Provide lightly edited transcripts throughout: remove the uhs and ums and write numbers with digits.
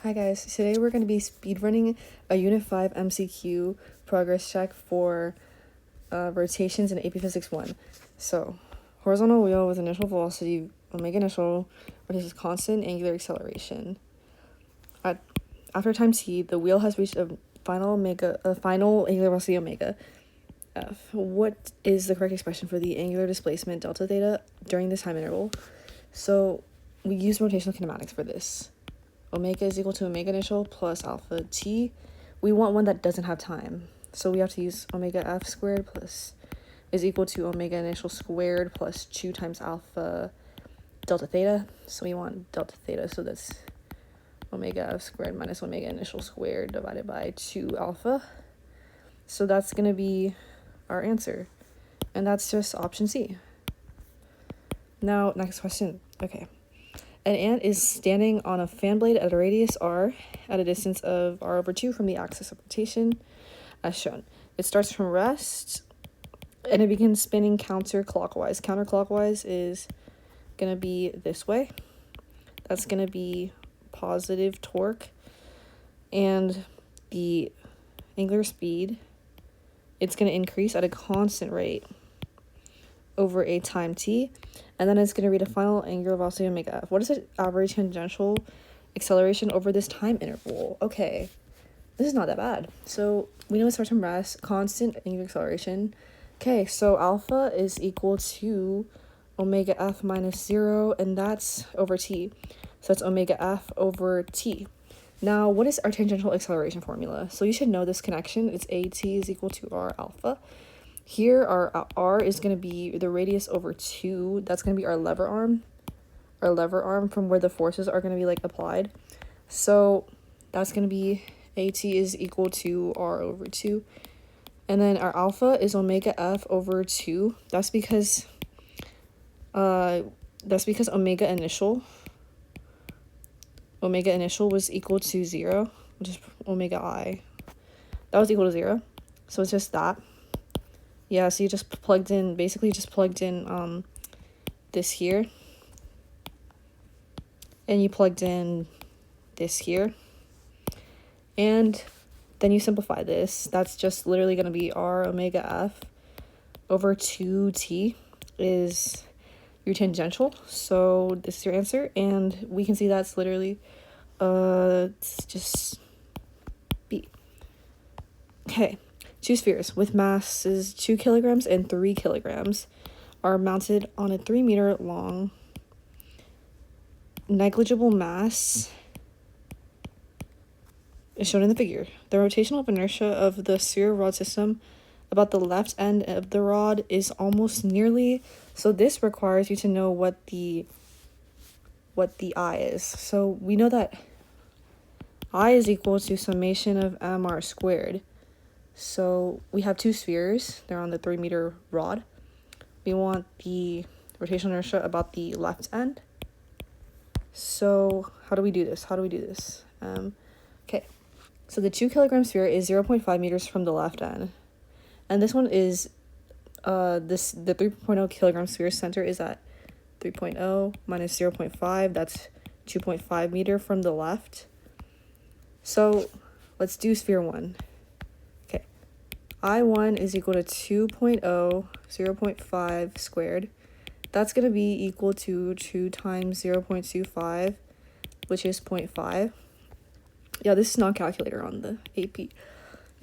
Hi guys, today we're going to be speedrunning a Unit 5 MCQ progress check for rotations in AP Physics 1. So, horizontal wheel with initial velocity, omega initial, rotates with constant angular acceleration. After time t, the wheel has reached a final angular velocity omega f. What is the correct expression for the angular displacement delta theta during this time interval? So, we use rotational kinematics for this. Omega is equal to omega initial plus alpha t. We want one that doesn't have time. So we have to use omega f squared plus is equal to omega initial squared plus 2 times alpha delta theta. So we want delta theta, so that's omega f squared minus omega initial squared divided by 2 alpha. So that's going to be our answer. And that's just option C. Now, next question. Okay. An ant is standing on a fan blade at a radius r at a distance of r over 2 from the axis of rotation, as shown. It starts from rest, and it begins spinning counterclockwise. Counterclockwise is going to be this way. That's going to be positive torque, and the angular speed, it's going to increase at a constant rate over a time t, and then it's going to read a final angular velocity omega f. What is the average tangential acceleration over this time interval? Okay, this is not that bad. So we know it starts from rest, constant angular acceleration. Okay, so alpha is equal to omega f minus 0, and that's over t. So that's omega f over t. Now, what is our tangential acceleration formula? So you should know this connection. It's at is equal to r alpha. Here, our r is going to be the radius over 2. That's going to be our lever arm. Our lever arm from where the forces are going to be applied. So that's going to be at is equal to r over 2. And then our alpha is omega f over 2. That's because omega initial was equal to 0, which is omega I. That was equal to 0. So it's just that. Yeah, so you just plugged in this here, and you plugged in this here, and then you simplify this. That's just literally going to be r omega f over 2t is your tangential. So this is your answer, and we can see that's literally it's just B. Okay. 2 spheres with masses 2 kilograms and 3 kilograms are mounted on a 3 meter long negligible mass is shown in the figure. The rotational inertia of the sphere rod system about the left end of the rod is almost nearly, so this requires you to know what the I is. So we know that I is equal to summation of mr squared. So we have 2 spheres. They're on the 3 meter rod. We want the rotational inertia about the left end. So how do we do this? Okay. So the 2 kilogram sphere is 0.5 meters from the left end. And this one is the 3.0 kilogram sphere center is at 3.0 minus 0.5. That's 2.5 meter from the left. So let's do sphere 1. I1 is equal to 2.0, 0.5 squared. That's going to be equal to 2 times 0.25, which is 0.5. Yeah, this is not calculator on the AP.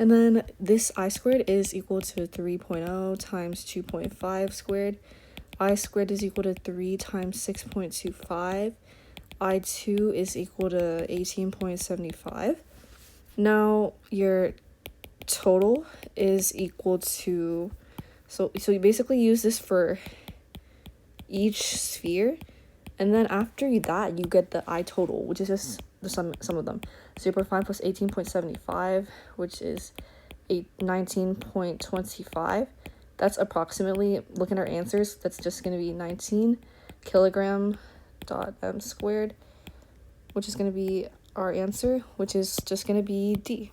And then this I squared is equal to 3.0 times 2.5 squared. I squared is equal to 3 times 6.25. I2 is equal to 18.75. Now, your total is equal to, so you basically use this for each sphere, and then after that you get the I total, which is just the sum of them. 0.5 plus 18.75, which is 19.25. That's approximately, looking at our answers, that's just going to be 19 kilogram dot m squared, which is going to be our answer, which is just going to be D.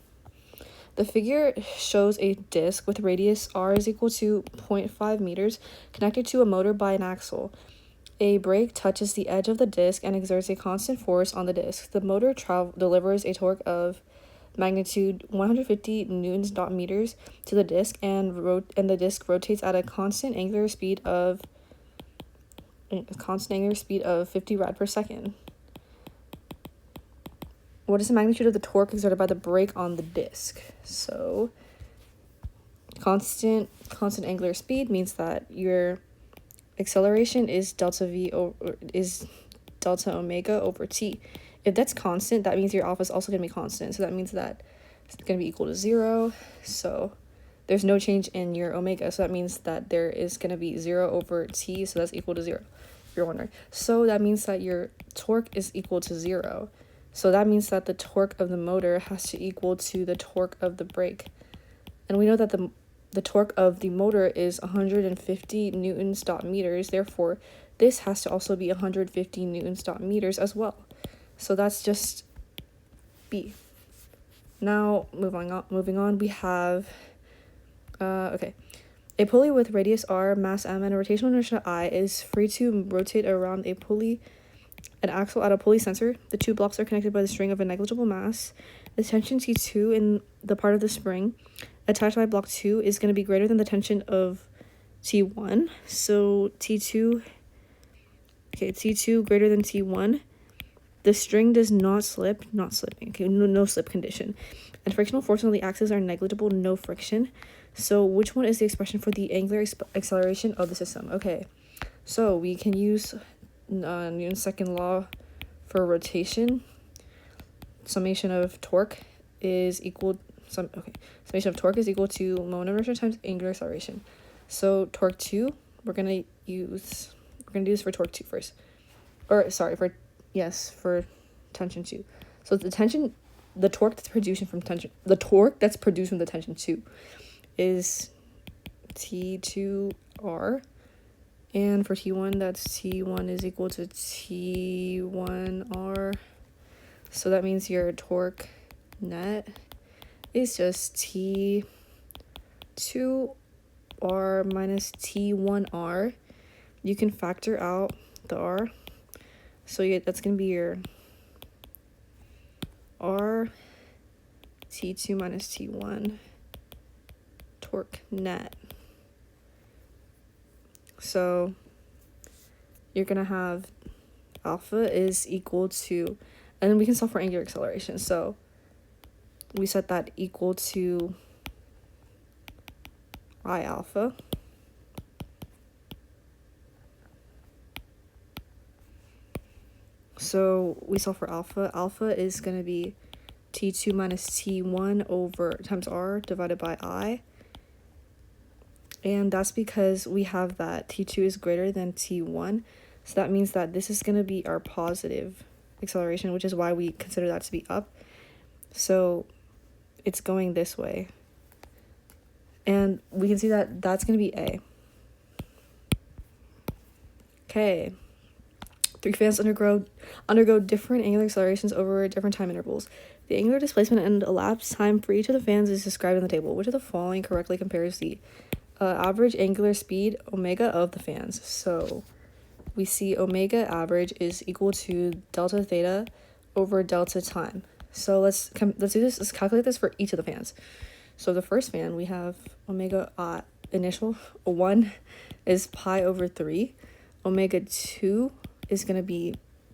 The figure shows a disc with radius r is equal to 0.5 meters connected to a motor by an axle. A brake touches the edge of the disc and exerts a constant force on the disc. The motor delivers a torque of magnitude 150 newtons dot meters to the disc, and the disc rotates at a constant angular speed of 50 rad per second. What is the magnitude of the torque exerted by the brake on the disc? So constant angular speed means that your acceleration is delta omega over t. If that's constant, that means your alpha is also going to be constant. So that means that it's going to be equal to 0. So there's no change in your omega. So that means that there is going to be 0 over t. So that's equal to 0, if you're wondering. So that means that your torque is equal to 0. So that means that the torque of the motor has to equal to the torque of the brake. And we know that the torque of the motor is 150 newtons dot meters. Therefore, this has to also be 150 newtons dot meters as well. So that's just B. Now, moving on, we have, okay. A pulley with radius r, mass m, and a rotational inertia I is free to rotate around an axle at a pulley sensor. The two blocks are connected by the string of a negligible mass. The tension T2 in the part of the spring attached by block 2 is going to be greater than the tension of T1. So T2 greater than T1. The string does not slip, no slip condition. And frictional forces on the axis are negligible, no friction. So which one is the expression for the angular acceleration of the system? Okay, so we can use Newton's second law for rotation. Summation of torque is equal summation of torque is equal to moment of inertia times angular acceleration. So torque 2, we're gonna do this for torque 2 first. For tension 2. So the torque that's produced from the tension 2 is T2R. And for T1, that's T1 is equal to T1R. So that means your torque net is just T2R minus T1R. You can factor out the R. So that's going to be your R T2 minus T1 torque net. So you're going to have alpha is equal to, and then we can solve for angular acceleration. So we set that equal to I alpha. So we solve for alpha. Alpha is going to be T2 minus T1 over times R divided by I. And that's because we have that T2 is greater than T1. So that means that this is going to be our positive acceleration, which is why we consider that to be up. So it's going this way. And we can see that that's going to be A. Okay. 3 fans undergo different angular accelerations over different time intervals. The angular displacement and elapsed time for each of the fans is described in the table. Which of the following correctly compares the average angular speed omega of the fans? So we see omega average is equal to delta theta over delta time. So let's do this. Let's calculate this for each of the fans. So the first fan, we have omega initial 1 is pi over 3. Omega 2 is going to be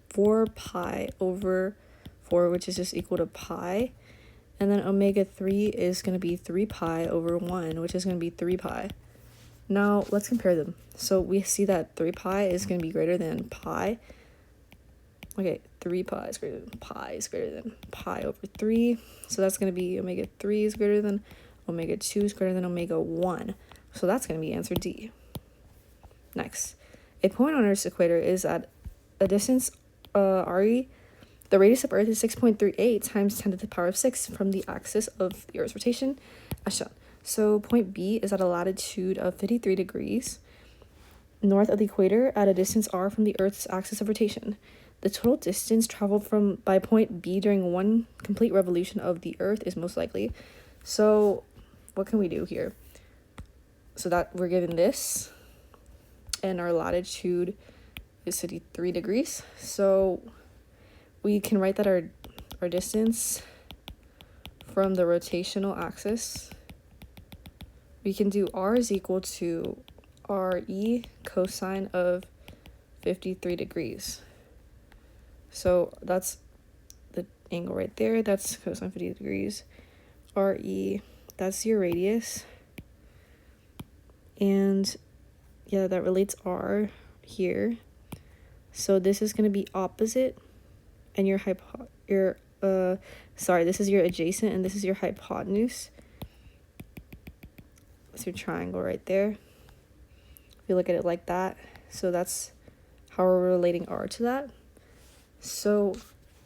4 pi over 4, which is just equal to pi. And then omega 3 is going to be 3 pi over 1, which is going to be 3 pi. Now, let's compare them. So we see that 3 pi is going to be greater than pi. Okay, 3 pi is greater than pi over 3. So that's going to be omega 3 is greater than omega 2 is greater than omega 1. So that's going to be answer D. Next, a point on Earth's equator is at a distance RE. The radius of Earth is 6.38 times 10 to the power of 6 from the axis of the Earth's rotation, as shown. So point B is at a latitude of 53 degrees north of the equator at a distance r from the Earth's axis of rotation. The total distance traveled by point B during one complete revolution of the Earth is most likely. So what can we do here? So that we're given this, and our latitude is 53 degrees. So we can write that our distance from the rotational axis, we can do r is equal to RE cosine of 53 degrees. So that's the angle right there. That's cosine 50 degrees. RE, that's your radius. And yeah, that relates R here. So this is going to be opposite, and this is your adjacent, and this is your hypotenuse. That's your triangle right there. If you look at it like that. So that's how we're relating R to that. So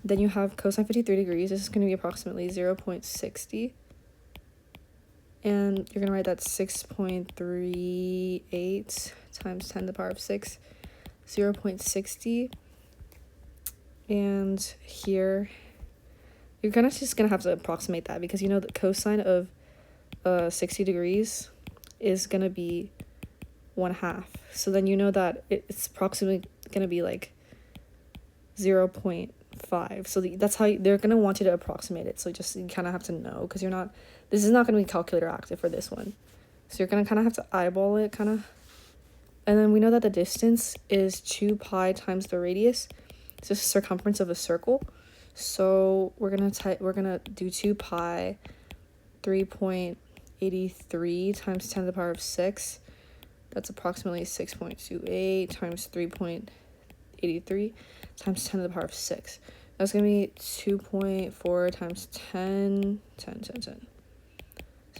then you have cosine 53 degrees. This is going to be approximately 0.60. And you're going to write that 6.38 times 10 to the power of 6. 0.60. And here, you're kind of just going to have to approximate that, because you know the cosine of 60 degrees is going to be 1/2. So then you know that it's approximately going to be like 0.5. So that's how they're going to want you to approximate it. So you kind of have to know, because this is not going to be calculator active for this one. So you're going to kind of have to eyeball it kind of. And then we know that the distance is 2 pi times the radius. It's the circumference of a circle. So we're going to do 2 pi 3.83 times 10 to the power of 6. That's approximately 6.28 times 3.83 times 10 to the power of 6. That's going to be 2.4 times 10 to the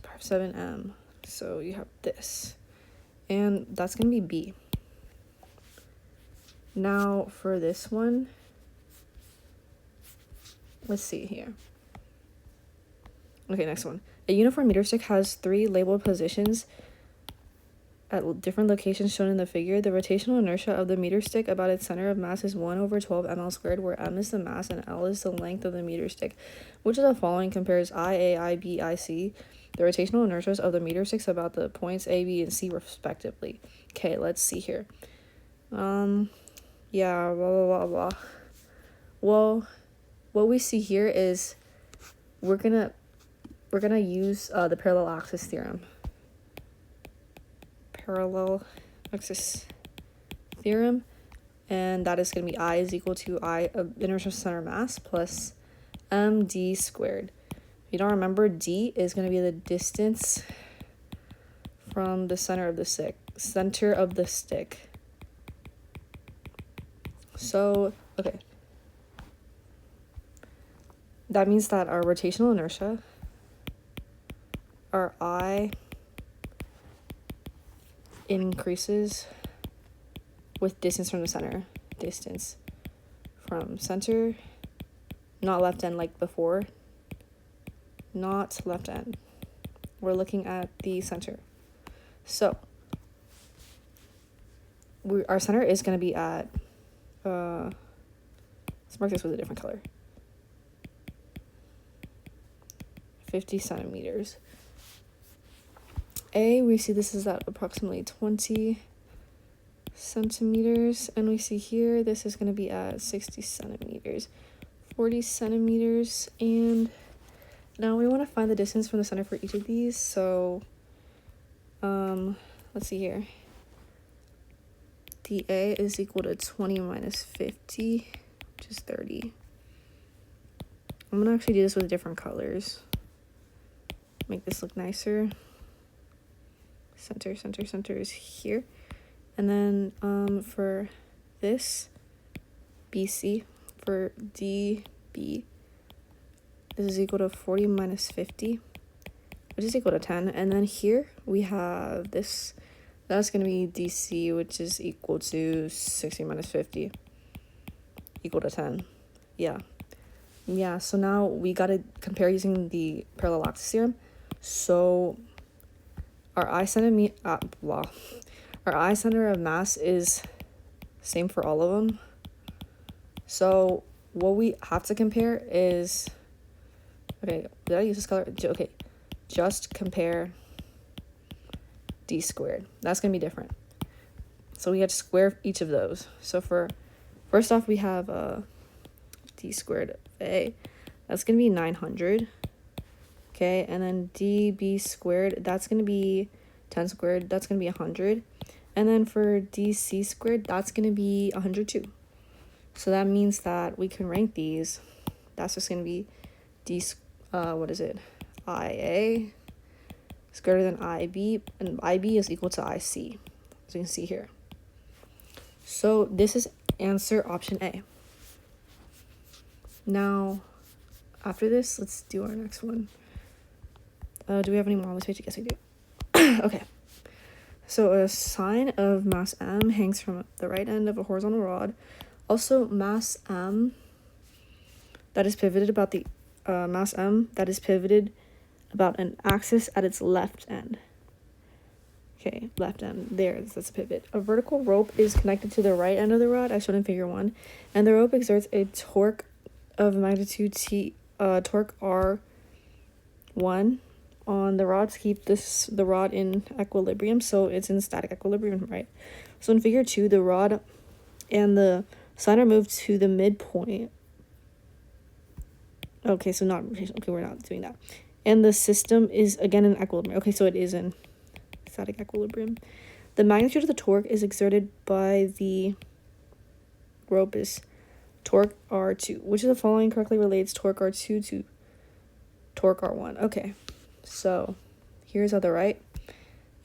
power of 7m. So you have this. And that's going to be B. Now for this one, let's see here. Okay, next one. A uniform meter stick has 3 labeled positions at different locations shown in the figure. The rotational inertia of the meter stick about its center of mass is 1/12 ml squared, where m is the mass and L is the length of the meter stick. Which of the following compares IA, IB, IC, the rotational inertias of the meter sticks about the points A, B, and C respectively? Okay, let's see here. Yeah, blah, blah, blah, blah. Well, what we see here is we're gonna use the parallel axis theorem. And that is going to be I is equal to I of inertial center mass plus md squared. If you don't remember, d is going to be the distance from the center of the stick. So, okay. That means that our rotational inertia, our I, increases with distance from the center. Distance from center, not left end like before. Not left end. We're looking at the center. So, our center is going to be at, let's mark this with a different color. 50 centimeters. A, we see this is at approximately 20 centimeters, and we see here this is going to be at 60 centimeters, 40 centimeters, and now we want to find the distance from the center for each of these. So let's see here. dA is equal to 20 minus 50, which is 30. I'm going to actually do this with different colors. Make this look nicer. Center is here. And then for this, BC, for DB, this is equal to 40 minus 50, which is equal to 10. And then here we have this, that's going to be DC, which is equal to 60 minus 50, equal to 10. Yeah, so now we got to compare using the parallel axis theorem. So our I center of mass is same for all of them. So what we have to compare is, okay, did I use this color? Okay, just compare d squared. That's going to be different. So we have to square each of those. So for first off, we have d squared of a. That's going to be 900. Okay, and then db squared, that's going to be 10 squared. That's going to be 100. And then for dc squared, that's going to be 102. So that means that we can rank these. That's just going to be what is it? IA is greater than IB, and IB is equal to IC, as you can see here. So this is answer option A. Now, after this, let's do our next one. Do we have any more on this page? Yes, we do. Okay. So a sign of mass M hangs from the right end of a horizontal rod. Also, mass M that is pivoted about the mass M that is pivoted about an axis at its left end. Okay, left end. That's a pivot. A vertical rope is connected to the right end of the rod, as shown in figure 1, and the rope exerts a torque of magnitude T, torque R1 on the rod to keep the rod in equilibrium, so it's in static equilibrium, right? So in figure 2, the rod and the sign are moved to the midpoint. Okay, so we're not doing that. And the system is again in equilibrium. Okay, so it is in static equilibrium. The magnitude of the torque is exerted by the rope is torque R2. Which of the following correctly relates torque R2 to torque R1? Okay, so here's at the right,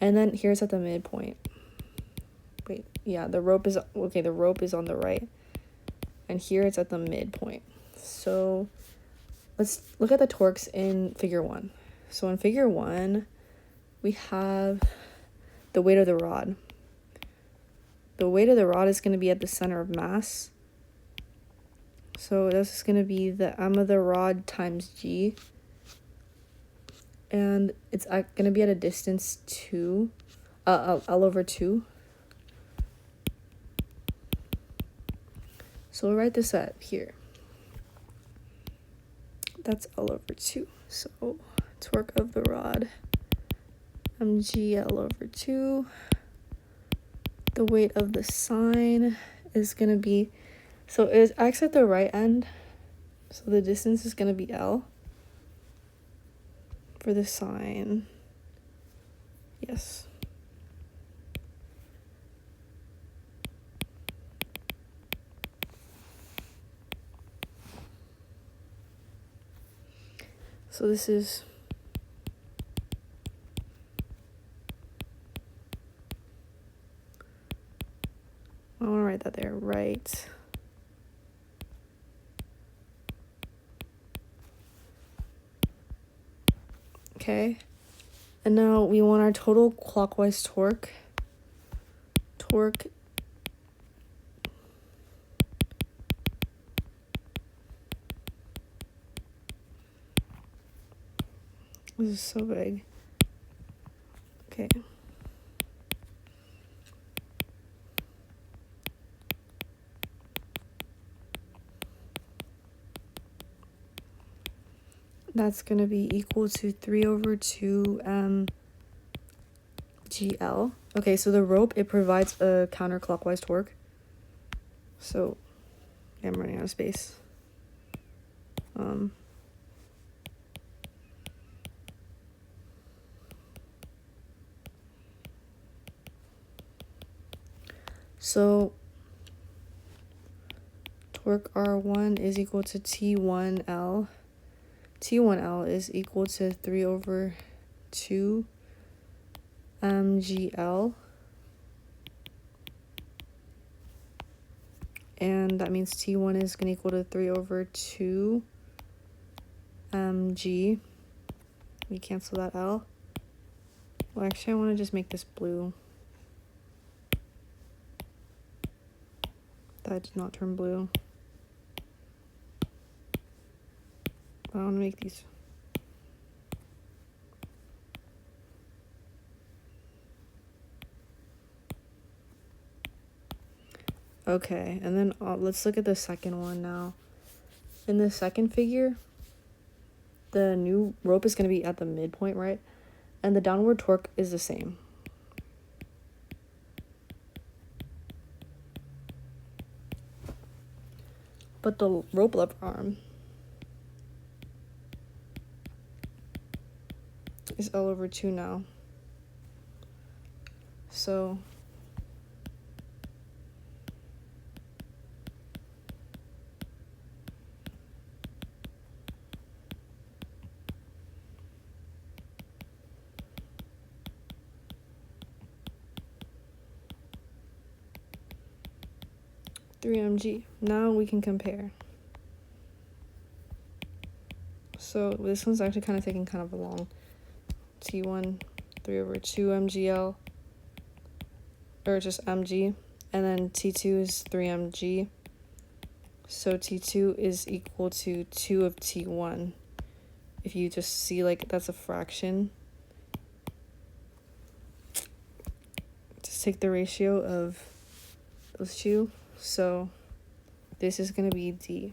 and then here's at the midpoint. Wait, yeah, the rope is on the right, and here it's at the midpoint. So let's look at the torques in figure 1. So in figure 1, we have the weight of the rod. The weight of the rod is going to be at the center of mass. So this is going to be the M of the rod times G. And it's going to be at a distance 2, L over 2. So we'll write this up here. That's L over 2. So torque of the rod, mg L over 2. The weight of the sign is going to be, so it's x at the right end. So the distance is going to be L for the sign. Yes. So this is I want to write that there, right? Okay. And now we want our total clockwise torque. This is so big. Okay. That's going to be equal to 3 over 2 GL. Okay, so the rope, it provides a counterclockwise torque. So, yeah, I'm running out of space. So, torque R1 is equal to T1L. T1L is equal to 3 over 2 MGL. And that means T1 is going to equal to 3 over 2 mg. We cancel that L. Well, actually, I want to just make this blue. That did not turn blue. I want to make these. Okay, and then let's look at the second one now. In the second figure, the new rope is going to be at the midpoint, right? And the downward torque is the same. But the rope lever arm is L over 2 now. So three mg. Now we can compare. So this one's actually kind of taking kind of a long. T1 3 over 2 mgl, or just mg, and then T2 is 3 mg. So T2 is equal to 2 of T1. If you just see like that's a fraction, just take the ratio of those two. So this is going to be D.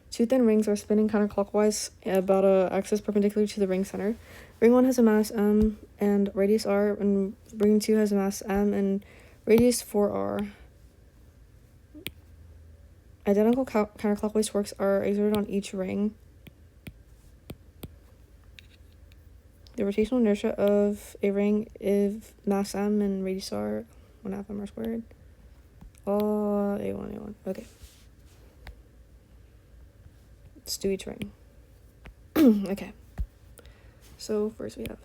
Two thin rings are spinning counterclockwise about a axis perpendicular to the ring center. Ring 1 has a mass m and radius r, and ring 2 has a mass m and radius 4r. Identical counterclockwise torques are exerted on each ring. The rotational inertia of a ring if mass m and radius r 1/2 m r squared. A1. Okay. Let's do each ring. Okay. So first we have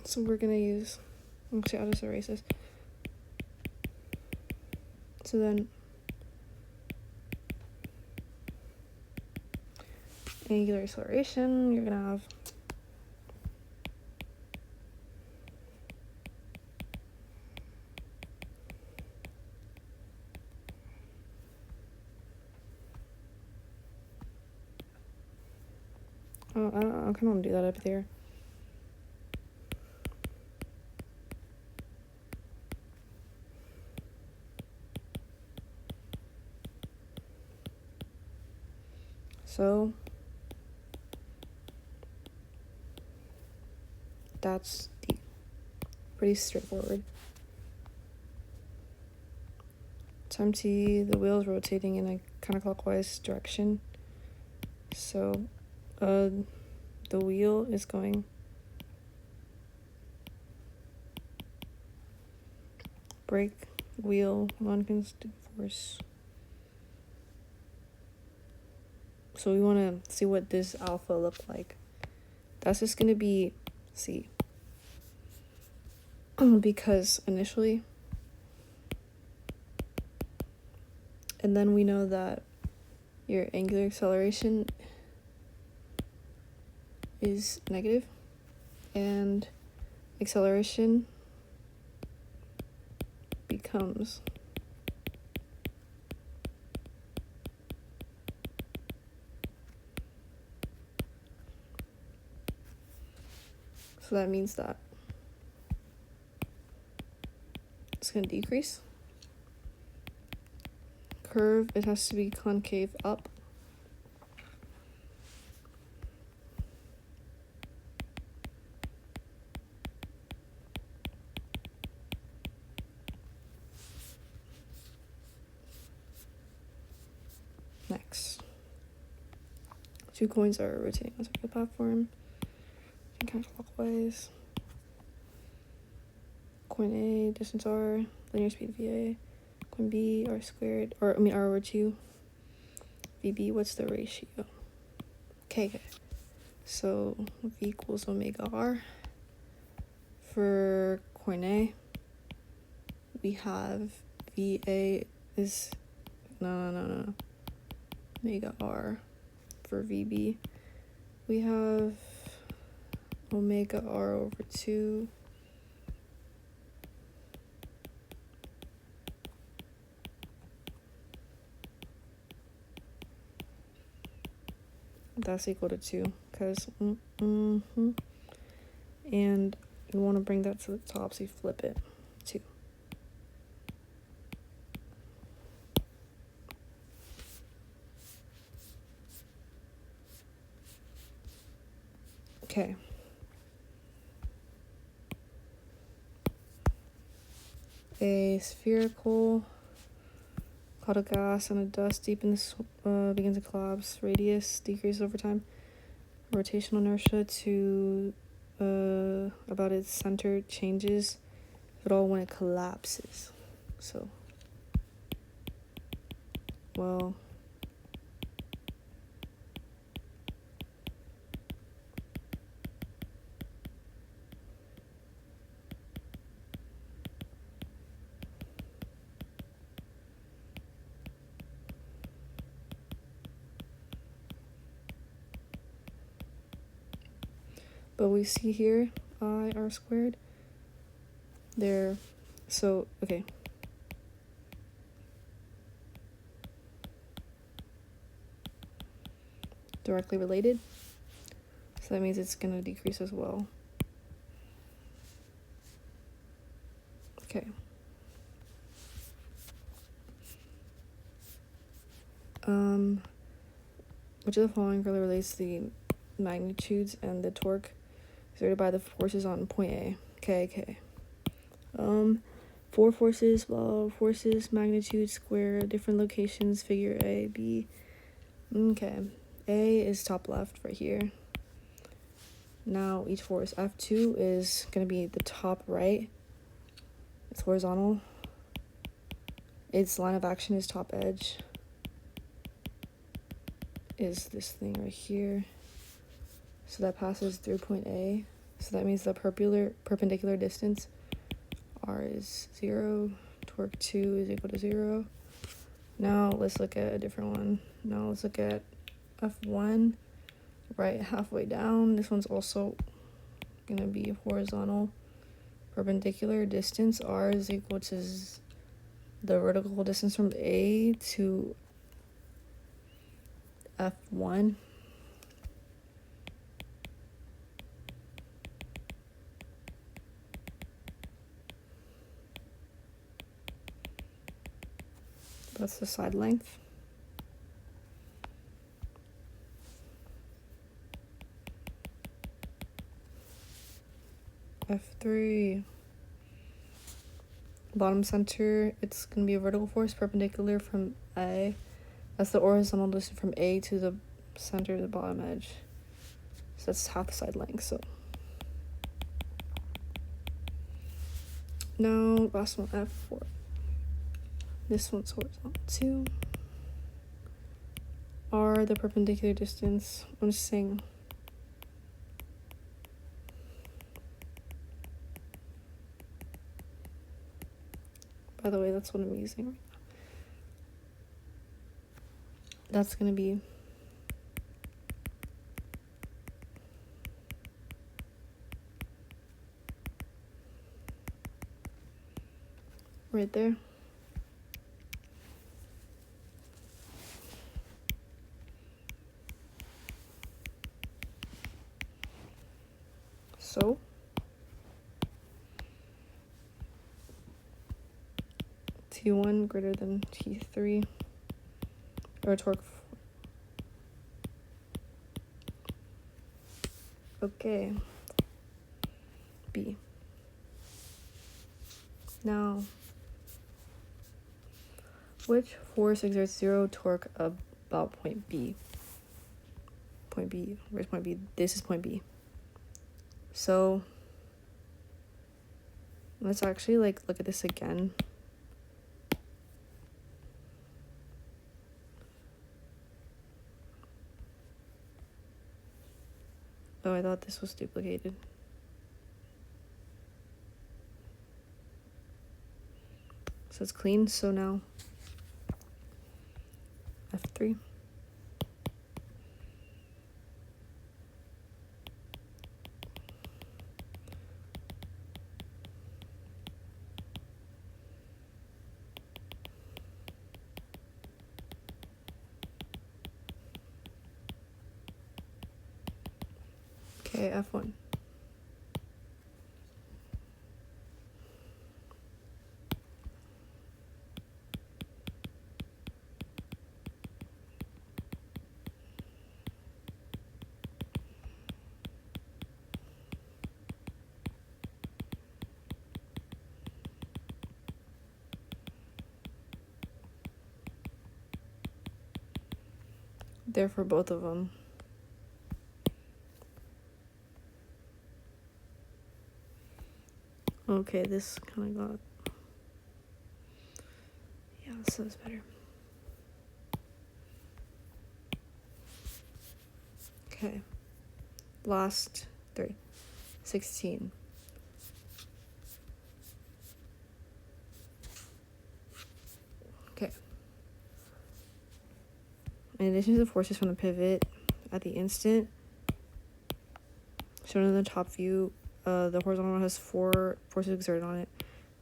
so we're gonna use, actually I'll just erase this. So then angular acceleration, you're gonna have I kind of want to do that up there. So that's pretty straightforward. Time t, the wheel is rotating in a counterclockwise direction. So the wheel is going brake, wheel, non-constant force. So we want to see what this alpha looked like. That's just going to be C. Because initially, and then we know that your angular acceleration is negative, and acceleration becomes so that means that it's going to decrease. Curve, it has to be concave up. Next, two coins are rotating on a circular platform, counterclockwise. Coin A, distance r, linear speed VA. Coin B, r squared, or r over 2. VB, what's the ratio? Okay. So V equals omega r. For coin A, we have VA is no. Omega r. For VB, we have omega r over 2. That's equal to 2. because and you want to bring that to the top, so you flip it too. Okay. A spherical cloud of gas and a dust deep in the begins to collapse. Radius decreases over time. Rotational inertia to about its center changes, if at all, when it collapses. So, well, but we see here I r squared there. So okay, directly related, so that means it's gonna decrease as well. Okay. Which of the following really relates to the magnitudes and the torque exerted by the forces on point A? Okay. Four forces, well, forces, magnitude, square, different locations, figure A, B. Okay. A is top left right here. Now each force, F2 is going to be the top right. It's horizontal. Its line of action is top edge. Is this thing right here. So that passes through point A. So that means the perpendicular distance R is 0. Torque 2 is equal to 0. Now let's look at a different one. Now let's look at F1. Right halfway down. This one's also going to be horizontal. Perpendicular distance R is equal to the vertical distance from A to F1. That's the side length. F3. Bottom center, it's going to be a vertical force perpendicular from A. That's the horizontal distance from A to the center of the bottom edge. So that's half the side length. So now last one, F4. This one's horizontal too. R, the perpendicular distance. I'm just saying. By the way, that's what I'm using right now. That's going to be right there. So T1 greater than T3, or torque. Okay. B. Now, which force exerts 0 torque about point B? Point B. Where's point B? This is point B. So let's actually look at this again. Oh, I thought this was duplicated. So it's clean. So now F3. Okay, F1. There for both of them. Okay, this kind of got... Yeah, this is better. Okay. Last 3. 16. Okay. In addition to the forces from the pivot at the instant, shown in the top view, the horizontal one has 4 forces exerted on it.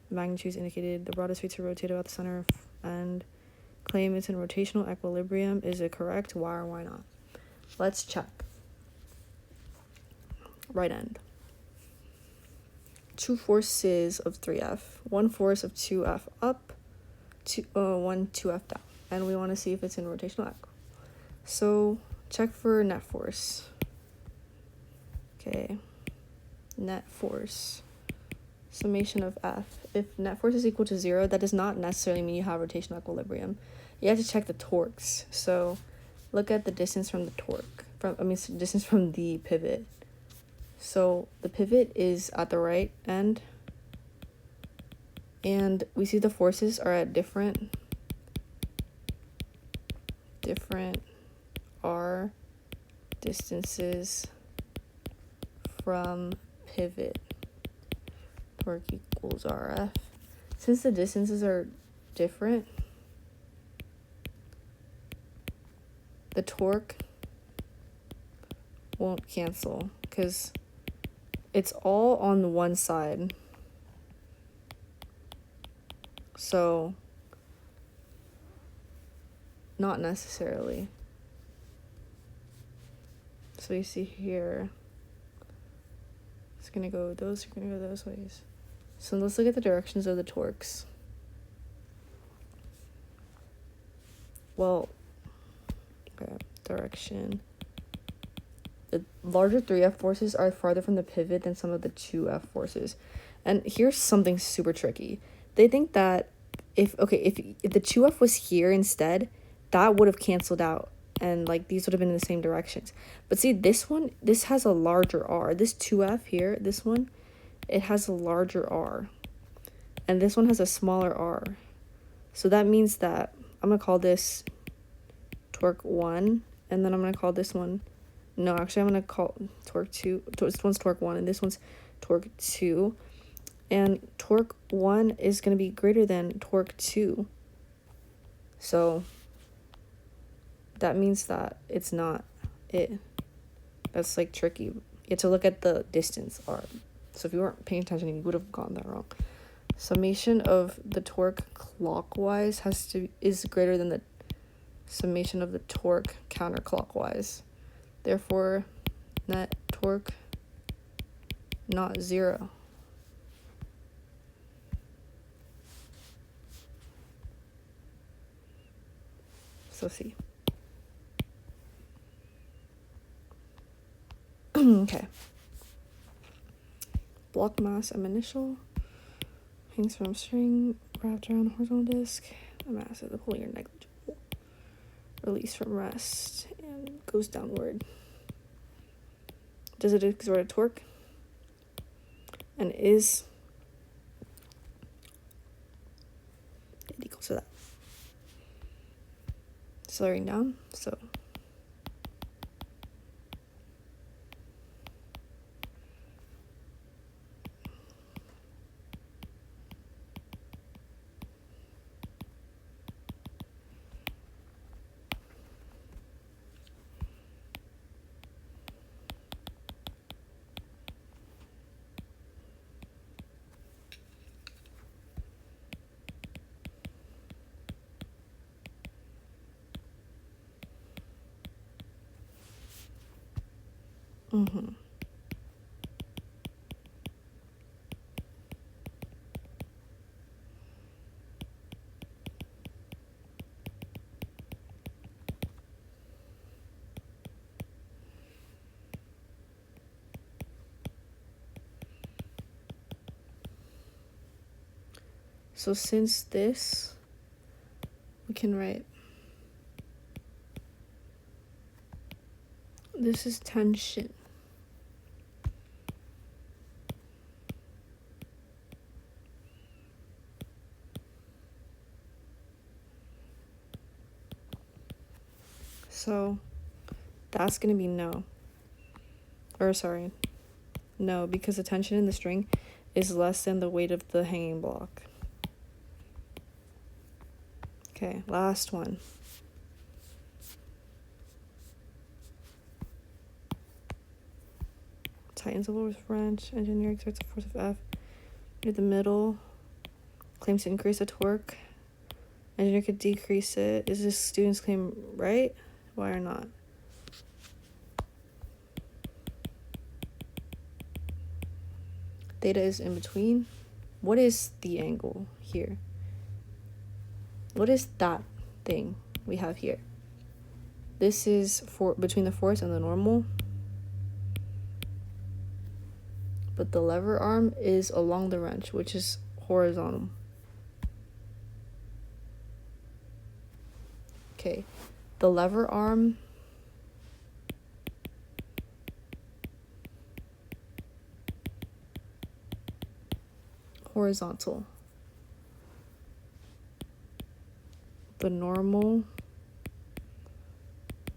The magnitudes indicated. The broadest way to rotate about the center and claim it's in rotational equilibrium. Is it correct? Why or why not? Let's check. Right end. 2 forces of 3F. 1 force of 2F up. 1 2F down. And we want to see if it's in rotational equilibrium. So check for net force. Okay. Net force. Summation of F. If net force is equal to 0, that does not necessarily mean you have rotational equilibrium. You have to check the torques. So look at the distance from the torque. Distance from the pivot. So the pivot is at the right end. And we see the forces are at different R distances from pivot. Torque equals RF. Since the distances are different, the torque won't cancel because it's all on the one side. So, not necessarily. So you see here, it's gonna go those ways. So let's look at the directions of the torques. Well, okay, direction. The larger 3F forces are farther from the pivot than some of the 2F forces. And here's something super tricky. They think that if the 2F was here instead, that would have canceled out. And like these would have been in the same directions. But see, this has a larger R. This 2F here, this one, it has a larger R. And this one has a smaller R. So that means that I'm going to call this torque 1. And then I'm going to call this one... No, actually I'm going to call torque 2. This one's torque 1 and this one's torque 2. And torque 1 is going to be greater than torque 2. So that means that it's not it. That's like tricky. You have to look at the distance R. So if you weren't paying attention, you would have gotten that wrong. Summation of the torque clockwise is greater than the summation of the torque counterclockwise. Therefore, net torque not 0. So C. Okay. Block mass M initial hangs from string wrapped around horizontal disc. The mass of the pulley are negligible. Release from rest and goes downward. Does it exert a torque? And is it equal to that? Slowing down, so So since this, we can write, this is tension. So that's going to be no. Or sorry, no, because the tension in the string is less than the weight of the hanging block. Okay, last one. Tightens the lower wrench. Engineer exerts a force of F near the middle. Claims to increase the torque. Engineer could decrease it. Is this student's claim right? Why or not? Theta is in between. What is the angle here? What is that thing we have here? This is for between the force and the normal. But the lever arm is along the wrench, which is horizontal. Okay, the lever arm horizontal. The normal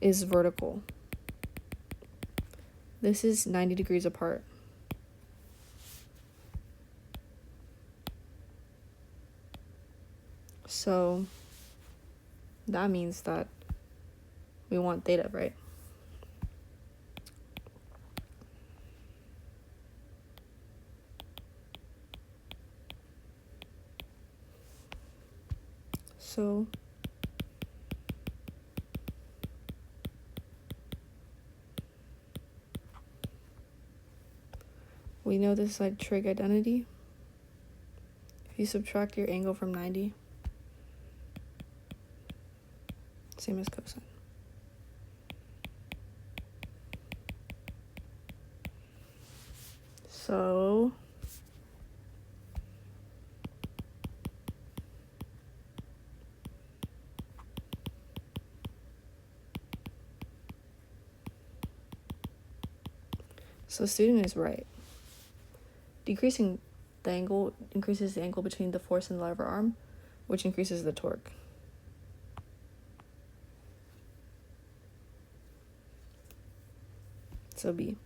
is vertical. This is 90 degrees apart. So that means that we want theta, right? So we know this is like trig identity. If you subtract your angle from 90, same as cosine. So student is right. Decreasing the angle increases the angle between the force and the lever arm, which increases the torque. So B.